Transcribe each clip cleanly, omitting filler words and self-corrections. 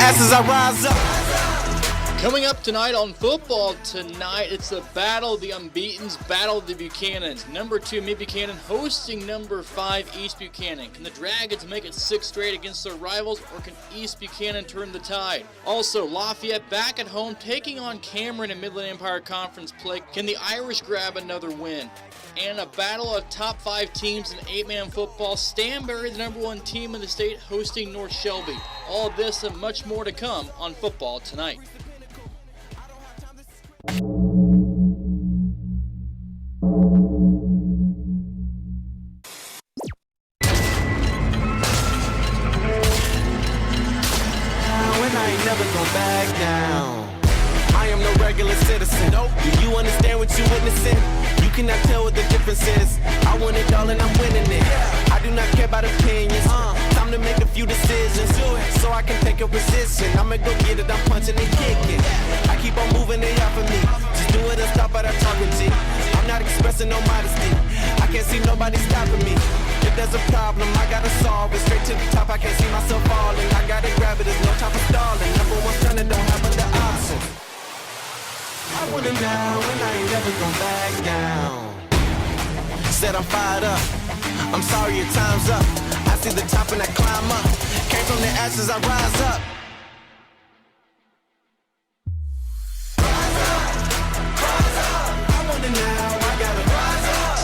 ashes I rise up. Coming up tonight on Football Tonight, it's the battle of the unbeatens, battle of the Buchanans. Number 2 Mid Buchanan hosting number 5 East Buchanan. Can the Dragons make it 6 straight against their rivals, or can East Buchanan turn the tide? Also, Lafayette back at home taking on Cameron in Midland Empire Conference play. Can the Irish grab another win? And a battle of top 5 teams in 8-man football. Stanberry, the number 1 team in the state, hosting North Shelby. All of this and much more to come on Football Tonight. I am no regular citizen. Nope. Do you understand what you're witnessing? You cannot tell what the difference is. I want it all and I'm winning it. I do not care about opinions. Time to make a few decisions so I can take a position. I'ma go get it, I'm punching and kicking. I keep on moving, they off of me. Just do it and stop at our talking G. I'm not expressing no modesty. I can't see nobody stopping me. If there's a problem, I gotta solve it. Straight to the top, I can't see myself falling. I gotta grab it, there's no time for stalling. Number 1 son, don't have other options. I want it now, and I ain't never gonna back down. Said I'm fired up. I'm sorry your time's up. I see the top and I climb up. Came from the ashes, I rise up. Rise up, I want it now, I gotta rise up.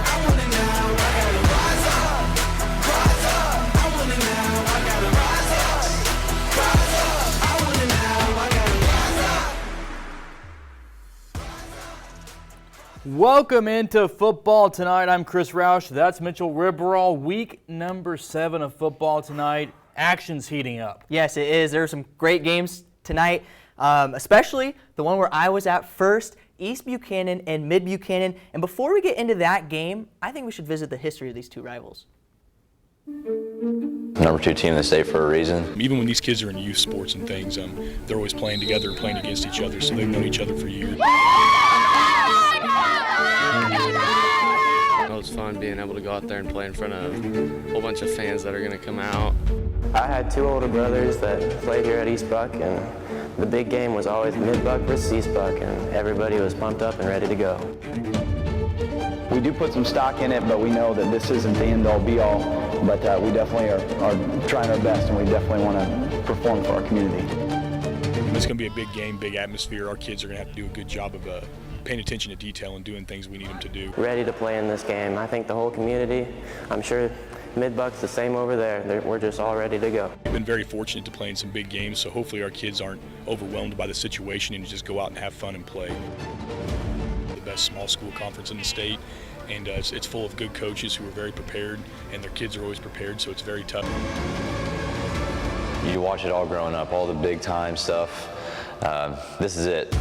I want it now, I gotta rise up. I want it now, I gotta rise up. I want it now, I gotta Welcome into Football Tonight. I'm Chris Roush. That's Mitchell Ribberall. Week number 7 of Football Tonight. Action's heating up. Yes, it is. There are some great games tonight, especially the one where I was at first, East Buchanan and Mid Buchanan. And before we get into that game, I think we should visit the history of these two rivals. Number 2 team in the state for a reason. Even when these kids are in youth sports and things, they're always playing together and playing against each other, so they've known each other for years. It was fun being able to go out there and play in front of a whole bunch of fans that are going to come out. I had 2 older brothers that played here at East Buck, and the big game was always Mid Buck versus East Buck, and everybody was pumped up and ready to go. We do put some stock in it, but we know that this isn't the end-all be-all, but we definitely are trying our best, and we definitely want to perform for our community. It's going to be a big game, big atmosphere. Our kids are going to have to do a good job of paying attention to detail and doing things we need them to do. Ready to play in this game. I think the whole community, I'm sure Mid Buck's the same over there. We're just all ready to go. We've been very fortunate to play in some big games, so hopefully our kids aren't overwhelmed by the situation and just go out and have fun and play. The best small school conference in the state, and it's full of good coaches who are very prepared, and their kids are always prepared, so it's very tough. You watch it all growing up, all the big time stuff. This is it.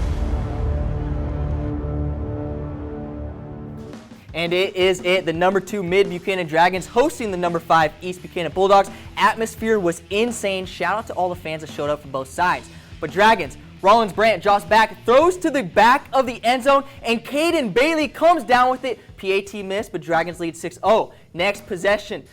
And it is it, the number 2 Mid Buchanan Dragons hosting the number 5 East Buchanan Bulldogs. Atmosphere was insane. Shout out to all the fans that showed up from both sides. But Dragons, Rollins Brandt drops back, throws to the back of the end zone, and Caden Bailey comes down with it. PAT missed, but Dragons lead 6-0. Next possession,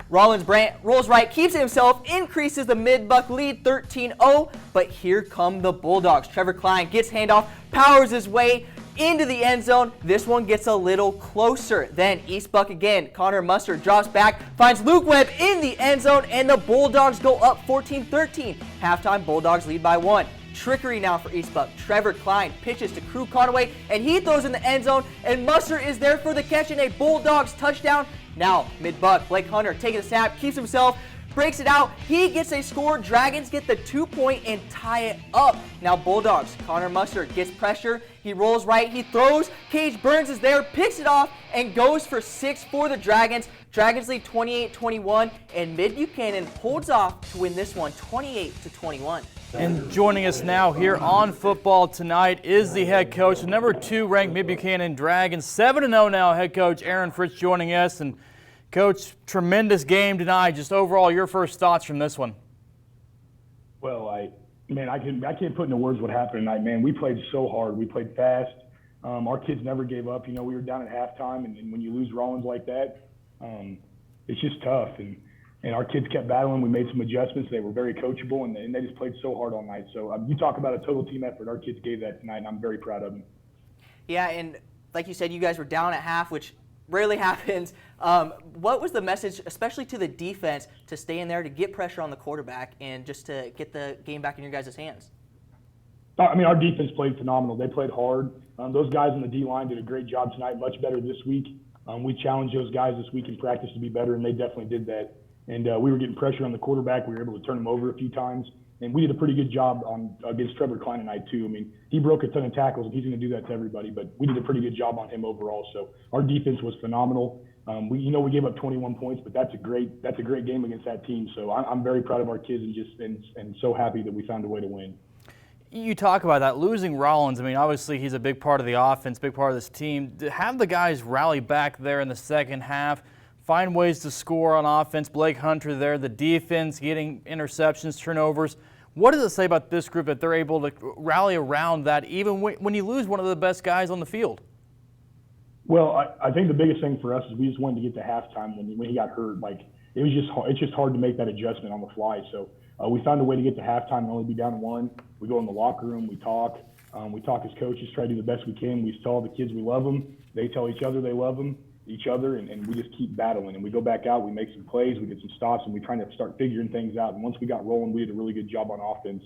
Rollins Brandt rolls right, keeps it himself, increases the Mid-Buck lead 13-0. But here come the Bulldogs. Trevor Klein gets handoff, powers his way into the end zone. This one gets a little closer. Then East Buck again. Connor Mustard drops back, finds Luke Webb in the end zone, and the Bulldogs go up 14-13. Halftime, Bulldogs lead by 1. Trickery now for East Buck. Trevor Klein pitches to Crew Conaway, and he throws in the end zone, and Mustard is there for the catch and a Bulldogs touchdown. Now, Mid-Buck, Blake Hunter taking the snap, keeps himself, breaks it out. He gets a score. Dragons get the 2-point and tie it up. Now Bulldogs, Connor Mustard gets pressure. He rolls right, he throws. Cage Burns is there, picks it off, and goes for 6 for the Dragons. Dragons lead 28-21, and Mid Buchanan holds off to win this one 28-21. And joining us now here on Football Tonight is the head coach, the number 2 ranked Mid Buchanan Dragons, 7-0 now, head coach Aaron Fritz joining us. And Coach, tremendous game tonight. Just overall, your first thoughts from this one. Well, I can't put into words what happened tonight, man. We played so hard. We played fast. Our kids never gave up. You know, we were down at halftime, and when you lose Rollins like that, it's just tough. And and our kids kept battling. We made some adjustments. They were very coachable, and they just played so hard all night. So you talk about a total team effort. Our kids gave that tonight, and I'm very proud of them. Yeah, and like you said, you guys were down at half, which rarely happens. What was the message, especially to the defense, to stay in there, to get pressure on the quarterback, and just to get the game back in your guys' hands? I mean, our defense played phenomenal. They played hard. Those guys on the D-line did a great job tonight, much better this week. We challenged those guys this week in practice to be better, and they definitely did that. And we were getting pressure on the quarterback. We were able to turn him over a few times. And we did a pretty good job against Trevor Klein tonight, too. I mean, he broke a ton of tackles, and he's going to do that to everybody. But we did a pretty good job on him overall. So our defense was phenomenal. We gave up 21 points, but that's a great game against that team. So I'm very proud of our kids and so happy that we found a way to win. You talk about that, losing Rollins. I mean, obviously he's a big part of the offense, big part of this team. To have the guys rally back there in the second half, find ways to score on offense, Blake Hunter there, the defense getting interceptions, turnovers. What does it say about this group that they're able to rally around that even when you lose one of the best guys on the field? Well, I think the biggest thing for us is we just wanted to get to halftime when he got hurt. Like, it's just hard to make that adjustment on the fly. So we found a way to get to halftime and only be down 1. We go in the locker room, we talk as coaches, try to do the best we can. We tell the kids we love them. They tell each other they love each other, and we just keep battling. And we go back out, we make some plays, we get some stops, and we try to start figuring things out. And once we got rolling, we did a really good job on offense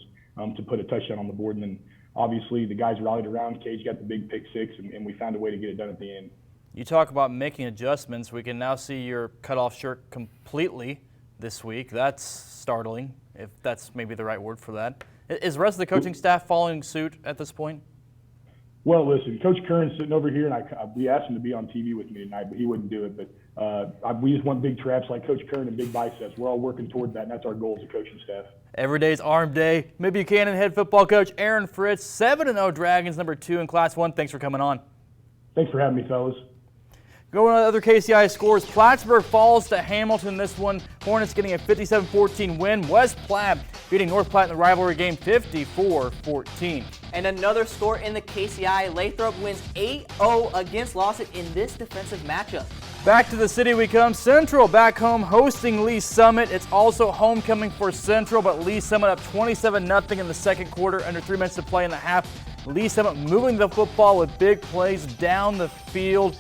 to put a touchdown on the board. And then obviously the guys rallied around. Cage got the big pick 6, and we found a way to get it done at the end. You talk about making adjustments. We can now see your cutoff shirt completely this week. That's startling, if that's maybe the right word for that. Is the rest of the coaching staff following suit at this point? Well, listen, Coach Kern's sitting over here, and we asked him to be on TV with me tonight, but he wouldn't do it. But we just want big traps like Coach Kern and big biceps. We're all working toward that, and that's our goal as a coaching staff. Every day's arm day. Mid-Buchanan head football coach Aaron Fritz, 7-0 Dragons, number 2 in Class 1. Thanks for coming on. Thanks for having me, fellas. Going on to other KCI scores, Plattsburgh falls to Hamilton this one. Hornets getting a 57-14 win. West Platte beating North Platte in the rivalry game 54-14. And another score in the KCI. Lathrop wins 8-0 against Lawson in this defensive matchup. Back to the city we come. Central back home hosting Lee Summit. It's also homecoming for Central, but Lee Summit up 27-0 in the second quarter, under 3 minutes to play in the half. Lee Summit moving the football with big plays down the field.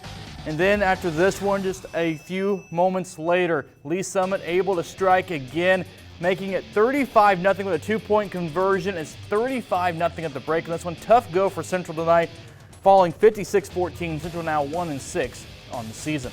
And then after this one, just a few moments later, Lee Summit able to strike again, making it 35-0 with a 2-point conversion. It's 35-0 at the break in this one. Tough go for Central tonight, falling 56-14. Central now 1-6 on the season.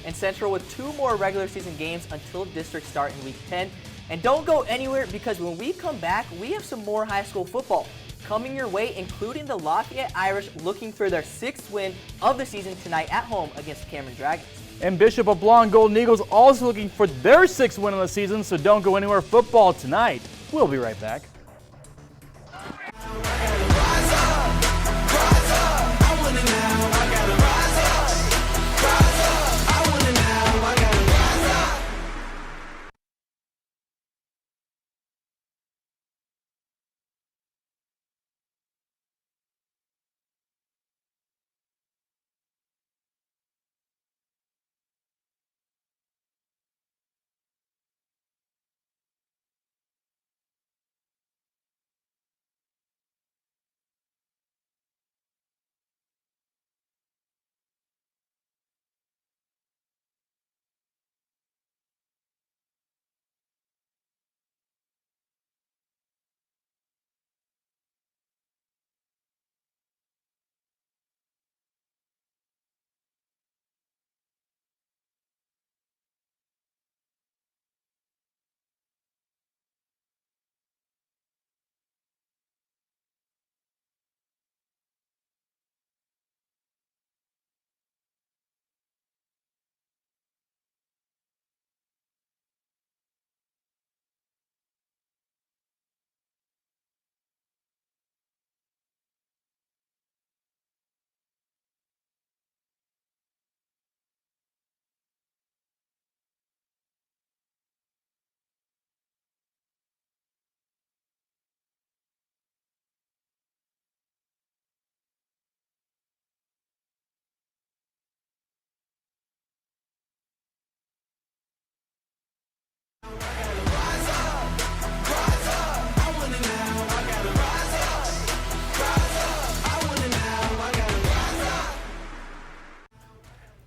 And Central with 2 more regular season games until district start in Week 10. And don't go anywhere, because when we come back, we have some more high school football coming your way, including the Lafayette Irish looking for their 6th win of the season tonight at home against Cameron Dragons. And Bishop of Blonde Golden Eagles also looking for their 6th win of the season, so don't go anywhere. Football tonight. We'll be right back.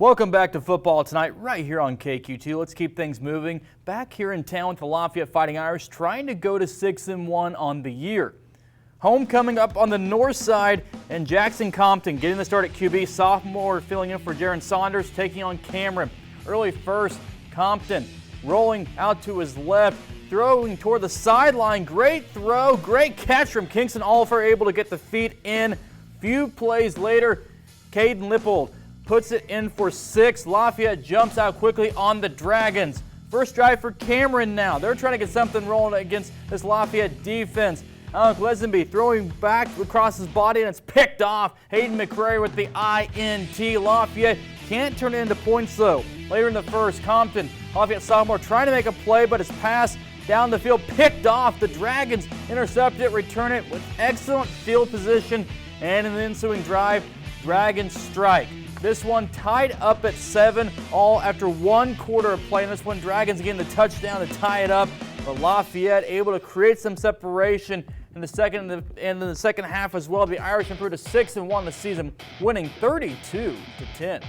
Welcome back to Football Tonight right here on KQ2. Let's keep things moving. Back here in town with the Lafayette Fighting Irish trying to go to 6-1 on the year. Homecoming up on the north side, and Jackson Compton getting the start at QB. Sophomore filling in for Jaron Saunders, taking on Cameron. Early first, Compton rolling out to his left, throwing toward the sideline. Great throw, great catch from Kingston Oliver, able to get the feet in. Few plays later, Caden Lippold puts it in for 6. Lafayette jumps out quickly on the Dragons. First drive for Cameron now. They're trying to get something rolling against this Lafayette defense. Alec Lesenby throwing back across his body, and it's picked off. Hayden McCrary with the INT. Lafayette can't turn it into points though. Later in the first, Compton, Lafayette sophomore, trying to make a play, but his pass down the field picked off. The Dragons intercept it, return it with excellent field position, and in the ensuing drive, Dragons strike. This one tied up at 7, all after 1 quarter of play. And this one, Dragons getting the touchdown to tie it up. But Lafayette able to create some separation in the second and in the second half as well. The Irish improved to 6-1 this season, winning 32-10.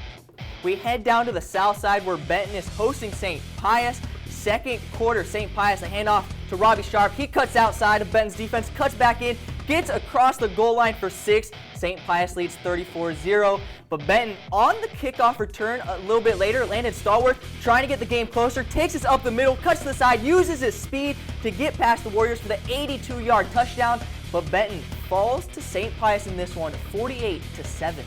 We head down to the south side where Benton is hosting St. Pius. Second quarter, St. Pius, a handoff to Robbie Sharp. He cuts outside of Benton's defense, cuts back in, gets across the goal line for 6. St. Pius leads 34-0. But Benton on the kickoff return a little bit later, Landon Stallworth trying to get the game closer, takes us up the middle, cuts to the side, uses his speed to get past the Warriors for the 82-yard touchdown. But Benton falls to St. Pius in this one, 48-7.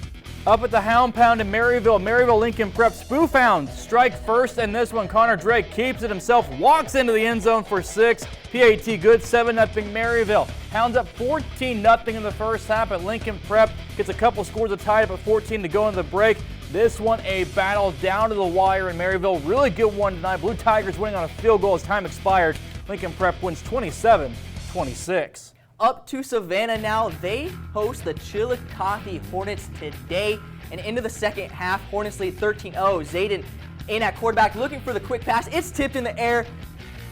Up at the Hound Pound in Maryville Lincoln Prep Spoof Hound strike first, and this one Connor Drake keeps it himself, walks into the end zone for 6. PAT good, 7-0 Maryville. Hounds up 14-0 in the first half, but Lincoln Prep gets a couple scores to tie up at 14 to go into the break. This one a battle down to the wire in Maryville. Really good one tonight. Blue Tigers winning on a field goal as time expired. Lincoln Prep wins 27-26. Up to Savannah now. They host the Chillicothe Hornets today. And into the second half, Hornets lead 13-0. Zayden in at quarterback looking for the quick pass. It's tipped in the air,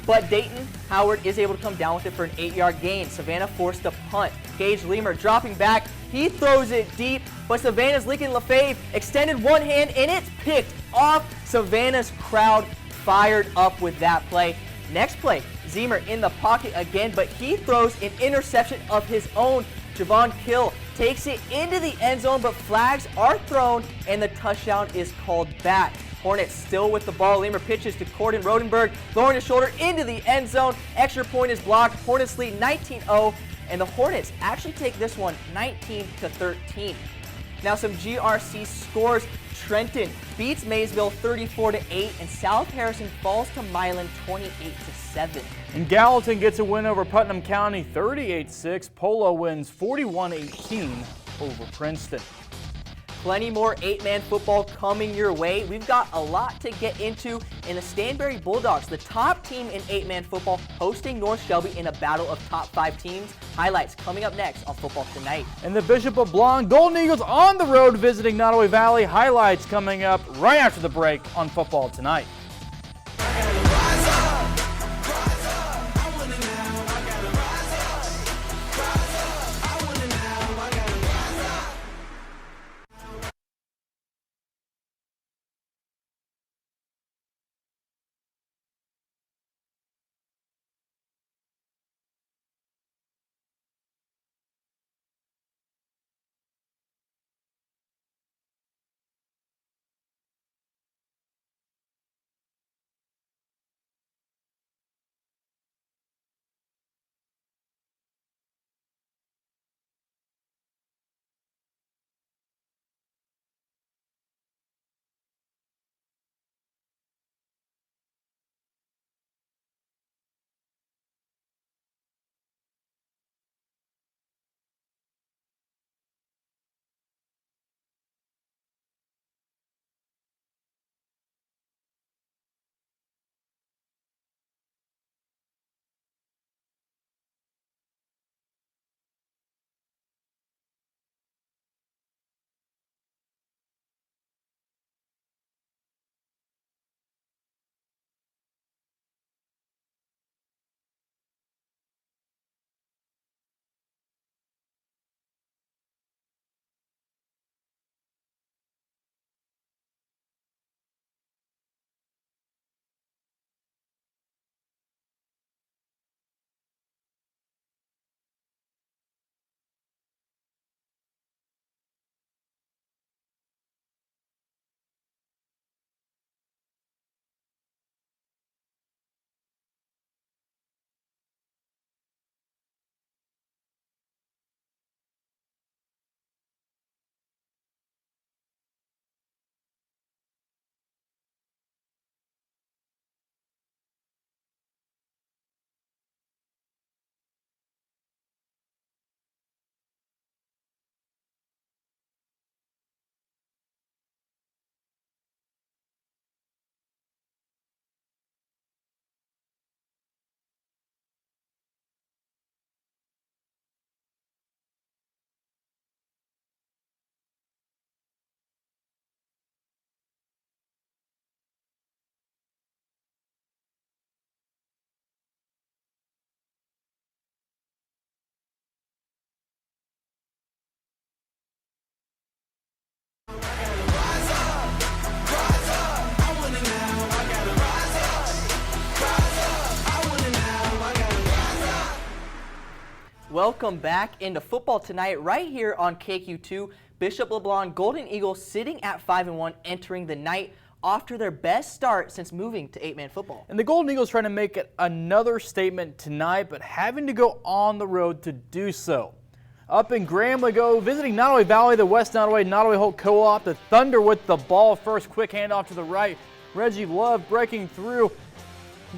but Dayton Howard is able to come down with it for an 8-yard gain. Savannah forced a punt. Gage Leamer dropping back. He throws it deep, but Savannah's Lincoln Lefebvre extended one hand, and it's picked off. Savannah's crowd fired up with that play. Next play, Zemer in the pocket again, but he throws an interception of his own. Javon Kill takes it into the end zone, but flags are thrown, and the touchdown is called back. Hornets still with the ball. Leamer pitches to Corden Rodenberg, lowering his shoulder into the end zone. Extra point is blocked. Hornets lead 19-0, and the Hornets actually take this one 19-13. Now some GRC scores. Trenton beats Maysville 34-8, and South Harrison falls to Milan 28-7. And Gallatin gets a win over Putnam County 38-6. Polo wins 41-18 over Princeton. Plenty more 8-man football coming your way. We've got a lot to get into in the Stanberry Bulldogs, the top team in 8-man football, hosting North Shelby in a battle of top 5 teams. Highlights coming up next on Football Tonight. And the Bishop of Blanc Golden Eagles on the road visiting Nottoway Valley. Highlights coming up right after the break on Football Tonight. Welcome back into football tonight right here on KQ2. Bishop LeBlond Golden Eagles sitting at 5-1, entering the night after their best start since moving to 8-man football. And the Golden Eagles trying to make it another statement tonight, but having to go on the road to do so. Up in Graham we go, visiting Nottoway Valley, the West Nottoway Holt Co-op. The Thunder with the ball first, quick handoff to the right. Reggie Love breaking through,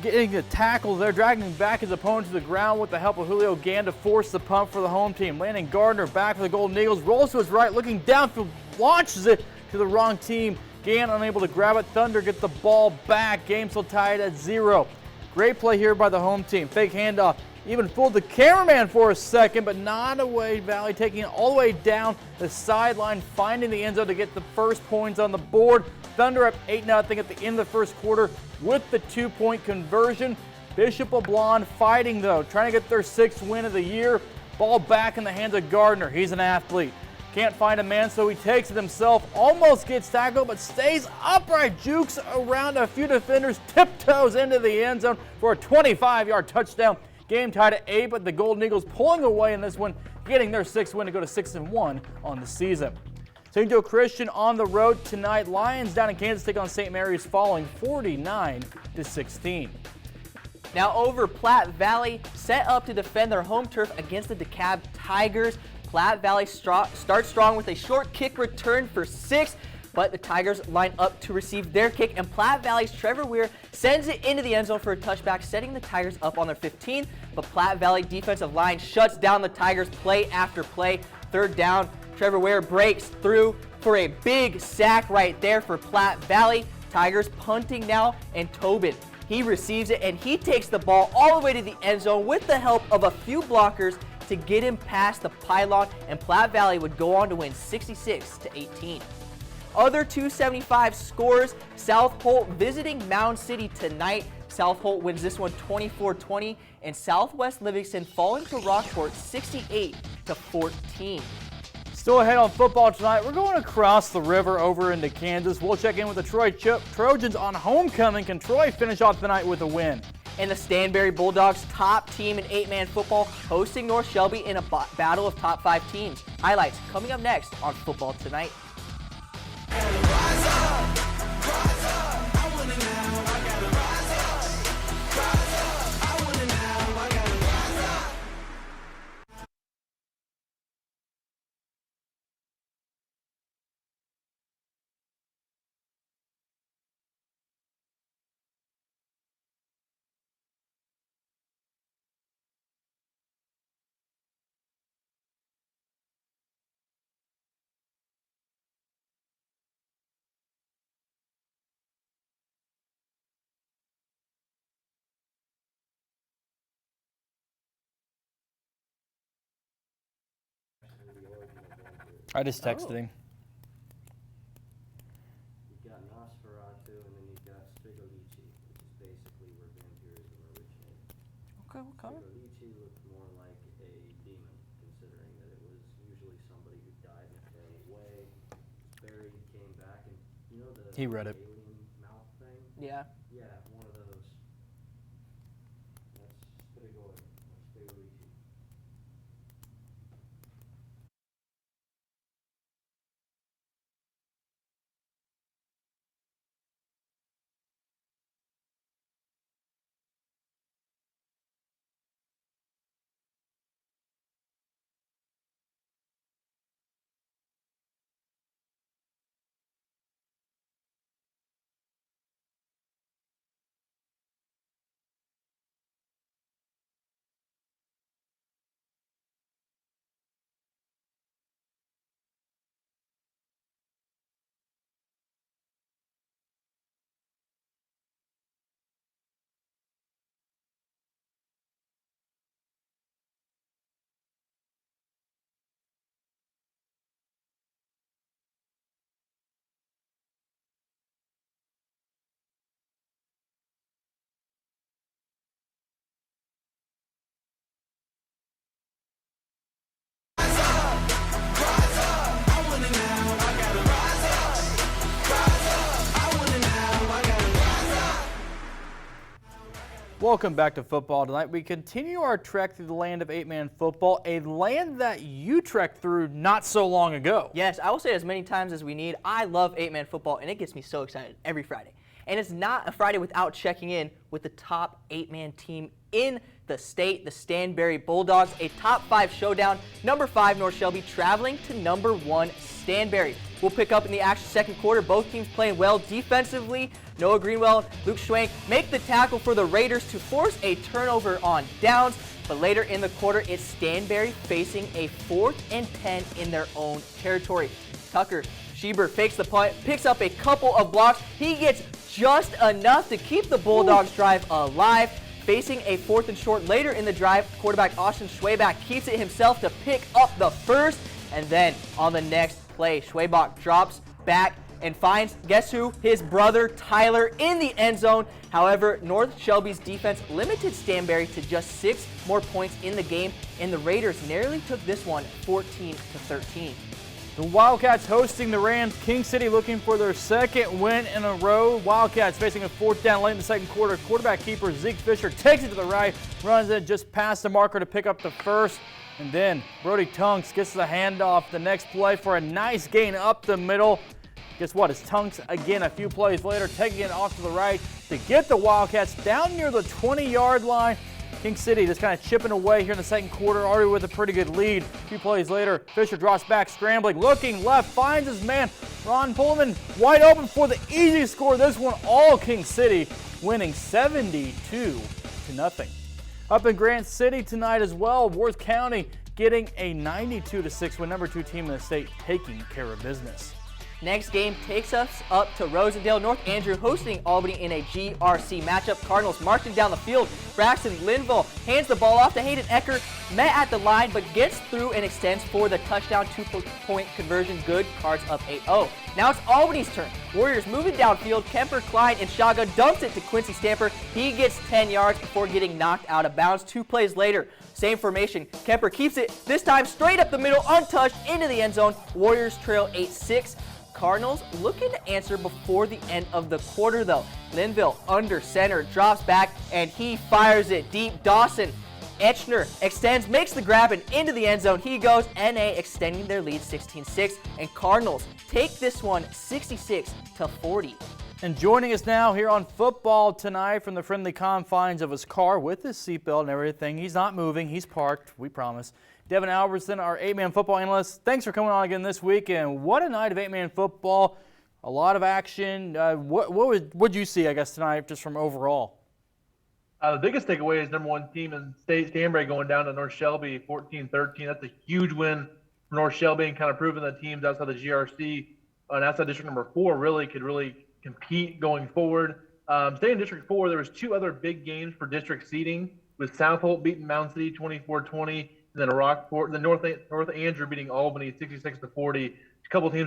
getting the tackle there, dragging back his opponent to the ground with the help of Julio Gann to force the punt for the home team. Landon Gardner back for the Golden Eagles, rolls to his right, looking downfield, launches it to the wrong team. Gann unable to grab it. Thunder get the ball back. Game still tied at 0. Great play here by the home team. Fake handoff. Even fooled the cameraman for a second, but Nottoway Valley taking it all the way down the sideline, finding the end zone to get the first points on the board. Thunder up 8-0 at the end of the first quarter with the 2-point conversion. Bishop LeBlond fighting though, trying to get their 6th win of the year. Ball back in the hands of Gardner. He's an athlete. Can't find a man, so he takes it himself. Almost gets tackled, but stays upright. Jukes around a few defenders, tiptoes into the end zone for a 25-yard touchdown. Game tied at 8, but the Golden Eagles pulling away in this one, getting their 6th win to go to 6-1 on the season. St. Joe Christian on the road tonight. Lions down in Kansas take on St. Mary's, falling 49-16. Now over Platte Valley, set up to defend their home turf against the DeKalb Tigers. Platte Valley starts strong with a short kick return for 6, but the Tigers line up to receive their kick, and Platte Valley's Trevor Weir sends it into the end zone for a touchback, setting the Tigers up on their 15. But Platte Valley defensive line shuts down the Tigers play after play. 3rd down, Trevor Weir breaks through for a big sack right there for Platte Valley. Tigers punting now, and Tobin, he receives it, and he takes the ball all the way to the end zone with the help of a few blockers to get him past the pylon, and Platte Valley would go on to win 66-18. Other 275 scores, South Holt visiting Mound City tonight. South Holt wins this one 24-20, and Southwest Livingston falling to Rockport 68-14. Still ahead on football tonight, we're going across the river over into Kansas. We'll check in with the Troy Trojans on homecoming. Can Troy finish off the night with a win? And the Stanberry Bulldogs, top team in 8-man football, hosting North Shelby in a battle of top 5 teams. Highlights coming up next on Football Tonight. I just texted him. You've got Nosferatu, and then you've got Strigolici, which is basically where vampirism originated. Okay, what color? Strigolici looked more like a demon, considering that it was usually somebody who died and fell away, was buried, came back, and you know the He read it. alien mouth thing? Yeah. Yeah, one of those. That's Strigoi, or Strigolici. Welcome back to Football Tonight. We continue our trek through the land of 8-man football, a land that you trekked through not so long ago. Yes, I will say it as many times as we need. I love 8-man football, and it gets me so excited every Friday. And it's not a Friday without checking in with the top 8-man team in the state, the Stanberry Bulldogs, a top 5 showdown. Number 5, North Shelby, traveling to number 1, Stanberry. We'll pick up in the action second quarter. Both teams playing well defensively. Noah Greenwell, Luke Schwank make the tackle for the Raiders to force a turnover on downs. But later in the quarter, it's Stanberry facing a 4th and 10 in their own territory. Tucker Schieber fakes the punt, picks up a couple of blocks. He gets just enough to keep the Bulldogs drive alive. Facing a 4th and short later in the drive, quarterback Austin Schwabach keeps it himself to pick up the first. And then on the next play, Schwabach drops back and finds, guess who? His brother Tyler in the end zone. However, North Shelby's defense limited Stanberry to just 6 more points in the game, and the Raiders narrowly took this one 14-13. The Wildcats hosting the Rams. King City looking for their second win in a row. Wildcats facing a 4th down late in the second quarter. Quarterback keeper Zeke Fisher takes it to the right, runs it just past the marker to pick up the first. And then Brody Tunks gets the handoff the next play for a nice gain up the middle. Guess what? It's Tunks again a few plays later, taking it off to the right to get the Wildcats down near the 20-yard line. King City just kind of chipping away here in the second quarter, already with a pretty good lead. A few plays later, Fisher drops back, scrambling, looking left, finds his man, Ron Pullman, wide open for the easy score. This one, all King City, winning 72-0. Up in Grant City tonight as well, Worth County getting a 92-6 win, number 2 team in the state, taking care of business. Next game takes us up to Rosendale. North Andrew hosting Albany in a GRC matchup. Cardinals marching down the field. Braxton Linville hands the ball off to Hayden Ecker. Met at the line, but gets through and extends for the touchdown 2-point conversion. Good. Cards up 8-0. Now it's Albany's turn. Warriors moving downfield. Kemper, Klein, and Shaga dumps it to Quincy Stamper. He gets 10 yards before getting knocked out of bounds. 2 plays later, same formation. Kemper keeps it, this time straight up the middle, untouched, into the end zone. Warriors trail 8-6. Cardinals looking to answer before the end of the quarter, though. Linville under center, drops back, and he fires it deep. Dawson Etchner extends, makes the grab, and into the end zone he goes. NA extending their lead 16-6, and Cardinals take this one 66-40. And joining us now here on Football Tonight from the friendly confines of his car with his seatbelt and everything. He's not moving, he's parked, we promise. Devin Albertson, our 8-man football analyst. Thanks for coming on again this week, and what a night of 8-man football. A lot of action. What'd you see, I guess, tonight, just from overall? The biggest takeaway is number 1 team in state, Stanberry, going down to North Shelby 14-13. That's a huge win for North Shelby and kind of proving that teams outside the GRC and outside District number 4 could really compete going forward. Staying in District 4, there was 2 other big games for district seeding, with South Holt beating Mound City 24-20, and then Rockport, and then North Andrew beating Albany 66-40. A couple teams